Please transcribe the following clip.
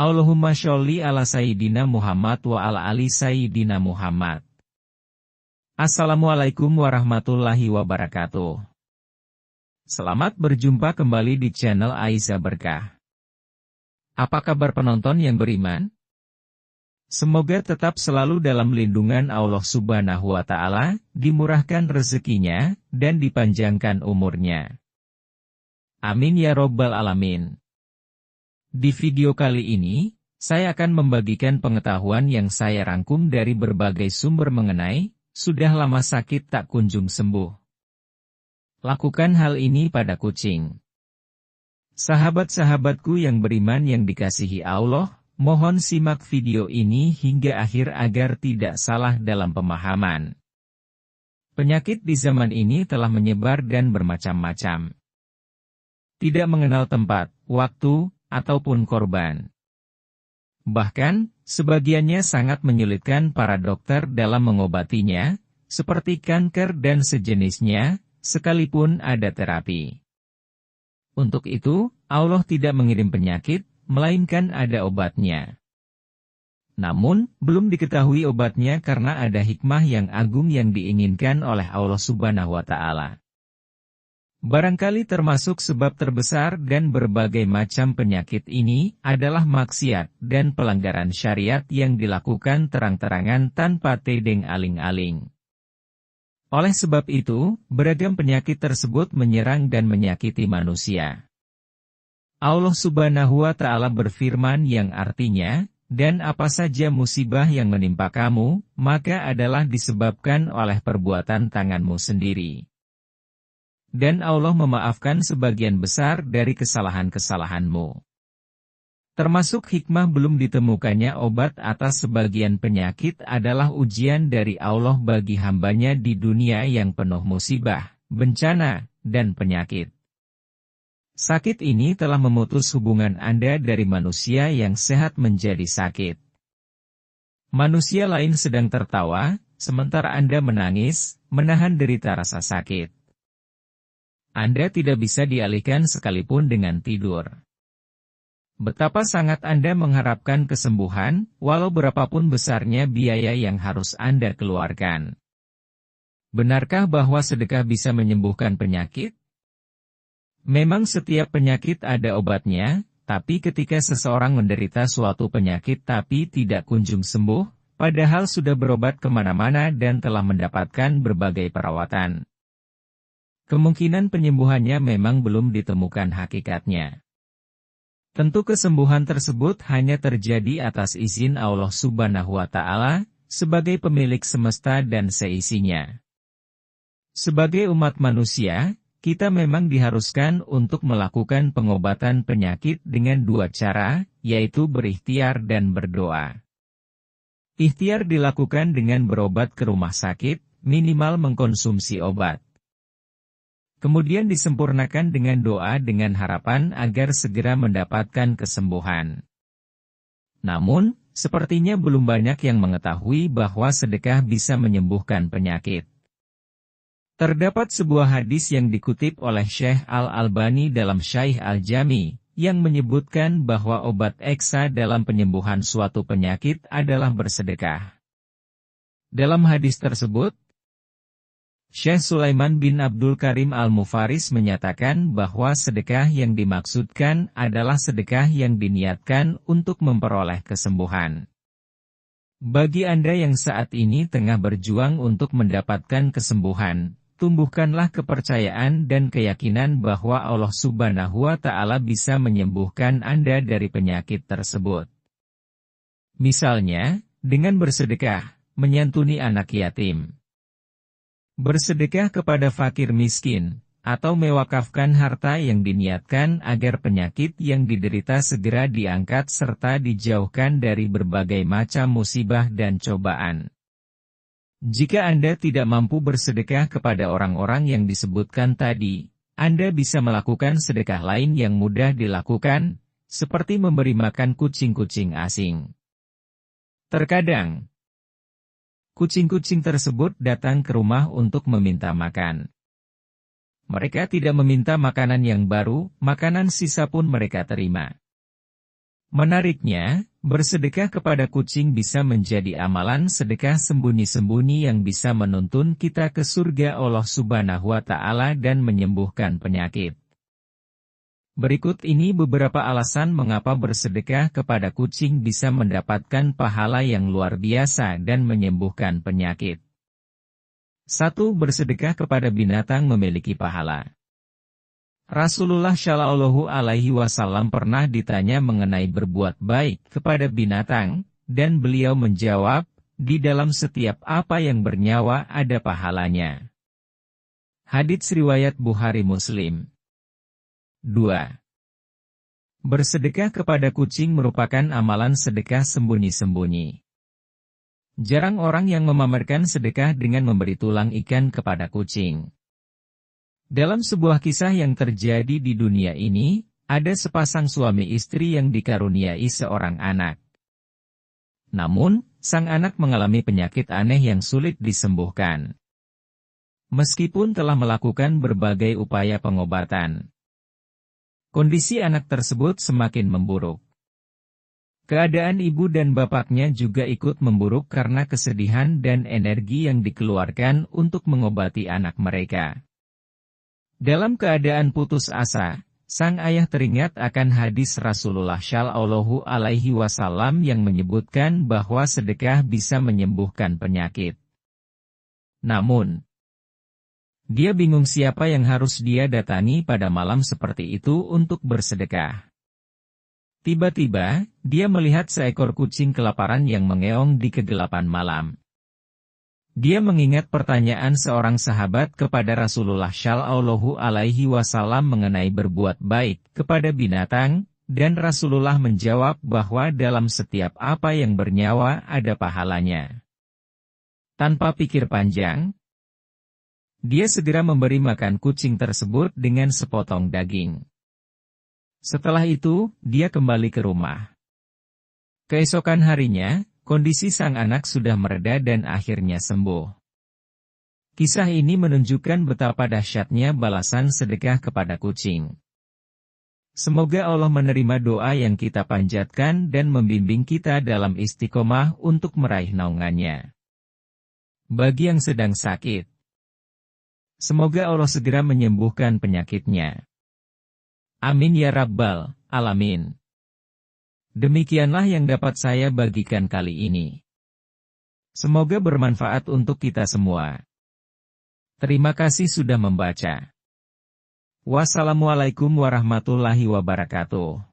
Allahumma sholli ala Sayyidina Muhammad wa ala ali Sayyidina Muhammad. Assalamualaikum warahmatullahi wabarakatuh. Selamat berjumpa kembali di channel Aisyah Berkah. Apa kabar penonton yang beriman? Semoga tetap selalu dalam lindungan Allah Subhanahu wa Ta'ala, dimurahkan rezekinya, dan dipanjangkan umurnya. Amin ya Robbal Alamin. Di video kali ini, saya akan membagikan pengetahuan yang saya rangkum dari berbagai sumber mengenai, sudah lama sakit tak kunjung sembuh. Lakukan hal ini pada kucing. Sahabat-sahabatku yang beriman yang dikasihi Allah, mohon simak video ini hingga akhir agar tidak salah dalam pemahaman. Penyakit di zaman ini telah menyebar dan bermacam-macam. Tidak mengenal tempat, waktu, ataupun korban. Bahkan, sebagiannya sangat menyulitkan para dokter dalam mengobatinya, seperti kanker dan sejenisnya, sekalipun ada terapi. Untuk itu, Allah tidak mengirim penyakit, melainkan ada obatnya. Namun, belum diketahui obatnya karena ada hikmah yang agung yang diinginkan oleh Allah Subhanahu wa Ta'ala. Barangkali termasuk sebab terbesar dan berbagai macam penyakit ini adalah maksiat dan pelanggaran syariat yang dilakukan terang-terangan tanpa tedeng aling-aling. Oleh sebab itu, beragam penyakit tersebut menyerang dan menyakiti manusia. Allah Subhanahu wa Ta'ala berfirman yang artinya, dan apa saja musibah yang menimpa kamu, maka adalah disebabkan oleh perbuatan tanganmu sendiri. Dan Allah memaafkan sebagian besar dari kesalahan-kesalahanmu. Termasuk hikmah belum ditemukannya obat atas sebagian penyakit adalah ujian dari Allah bagi hambanya di dunia yang penuh musibah, bencana, dan penyakit. Sakit ini telah memutus hubungan Anda dari manusia yang sehat menjadi sakit. Manusia lain sedang tertawa, sementara Anda menangis, menahan derita rasa sakit. Anda tidak bisa dialihkan sekalipun dengan tidur. Betapa sangat Anda mengharapkan kesembuhan, walau berapapun besarnya biaya yang harus Anda keluarkan. Benarkah bahwa sedekah bisa menyembuhkan penyakit? Memang setiap penyakit ada obatnya, tapi ketika seseorang menderita suatu penyakit tapi tidak kunjung sembuh, padahal sudah berobat kemana-mana dan telah mendapatkan berbagai perawatan, kemungkinan penyembuhannya memang belum ditemukan hakikatnya. Tentu kesembuhan tersebut hanya terjadi atas izin Allah Subhanahu wa Ta'ala, sebagai pemilik semesta dan seisinya. Sebagai umat manusia, kita memang diharuskan untuk melakukan pengobatan penyakit dengan dua cara, yaitu berikhtiar dan berdoa. Ikhtiar dilakukan dengan berobat ke rumah sakit, minimal mengkonsumsi obat. Kemudian disempurnakan dengan doa dengan harapan agar segera mendapatkan kesembuhan. Namun, sepertinya belum banyak yang mengetahui bahwa sedekah bisa menyembuhkan penyakit. Terdapat sebuah hadis yang dikutip oleh Syekh Al-Albani dalam Syaih Al-Jami, yang menyebutkan bahwa obat eksa dalam penyembuhan suatu penyakit adalah bersedekah. Dalam hadis tersebut, Syekh Sulaiman bin Abdul Karim Al-Mufaris menyatakan bahwa sedekah yang dimaksudkan adalah sedekah yang diniatkan untuk memperoleh kesembuhan. Bagi Anda yang saat ini tengah berjuang untuk mendapatkan kesembuhan, tumbuhkanlah kepercayaan dan keyakinan bahwa Allah Subhanahu wa Ta'ala bisa menyembuhkan Anda dari penyakit tersebut. Misalnya, dengan bersedekah, menyantuni anak yatim, bersedekah kepada fakir miskin, atau mewakafkan harta yang diniatkan agar penyakit yang diderita segera diangkat serta dijauhkan dari berbagai macam musibah dan cobaan. Jika Anda tidak mampu bersedekah kepada orang-orang yang disebutkan tadi, Anda bisa melakukan sedekah lain yang mudah dilakukan, seperti memberi makan kucing-kucing asing. Terkadang, kucing-kucing tersebut datang ke rumah untuk meminta makan. Mereka tidak meminta makanan yang baru, makanan sisa pun mereka terima. Menariknya, bersedekah kepada kucing bisa menjadi amalan sedekah sembunyi-sembunyi yang bisa menuntun kita ke surga Allah Subhanahu wa Ta'ala dan menyembuhkan penyakit. Berikut ini beberapa alasan mengapa bersedekah kepada kucing bisa mendapatkan pahala yang luar biasa dan menyembuhkan penyakit. 1. Bersedekah kepada binatang memiliki pahala. Rasulullah Shallallahu Alaihi Wasallam pernah ditanya mengenai berbuat baik kepada binatang, dan beliau menjawab, di dalam setiap apa yang bernyawa ada pahalanya. Hadits riwayat Bukhari Muslim. 2. Bersedekah kepada kucing merupakan amalan sedekah sembunyi-sembunyi. Jarang orang yang memamerkan sedekah dengan memberi tulang ikan kepada kucing. Dalam sebuah kisah yang terjadi di dunia ini, ada sepasang suami istri yang dikaruniai seorang anak. Namun, sang anak mengalami penyakit aneh yang sulit disembuhkan. Meskipun telah melakukan berbagai upaya pengobatan, kondisi anak tersebut semakin memburuk. Keadaan ibu dan bapaknya juga ikut memburuk karena kesedihan dan energi yang dikeluarkan untuk mengobati anak mereka. Dalam keadaan putus asa, sang ayah teringat akan hadis Rasulullah Shallallahu Alaihi Wasallam yang menyebutkan bahwa sedekah bisa menyembuhkan penyakit. Namun, dia bingung siapa yang harus dia datangi pada malam seperti itu untuk bersedekah. Tiba-tiba, dia melihat seekor kucing kelaparan yang mengeong di kegelapan malam. Dia mengingat pertanyaan seorang sahabat kepada Rasulullah Shallallahu Alaihi Wasallam mengenai berbuat baik kepada binatang, dan Rasulullah menjawab bahwa dalam setiap apa yang bernyawa ada pahalanya. Tanpa pikir panjang, dia segera memberi makan kucing tersebut dengan sepotong daging. Setelah itu, dia kembali ke rumah. Keesokan harinya, kondisi sang anak sudah mereda dan akhirnya sembuh. Kisah ini menunjukkan betapa dahsyatnya balasan sedekah kepada kucing. Semoga Allah menerima doa yang kita panjatkan dan membimbing kita dalam istiqomah untuk meraih naungannya. Bagi yang sedang sakit, semoga Allah segera menyembuhkan penyakitnya. Amin ya Rabbal Alamin. Demikianlah yang dapat saya bagikan kali ini. Semoga bermanfaat untuk kita semua. Terima kasih sudah membaca. Wassalamualaikum warahmatullahi wabarakatuh.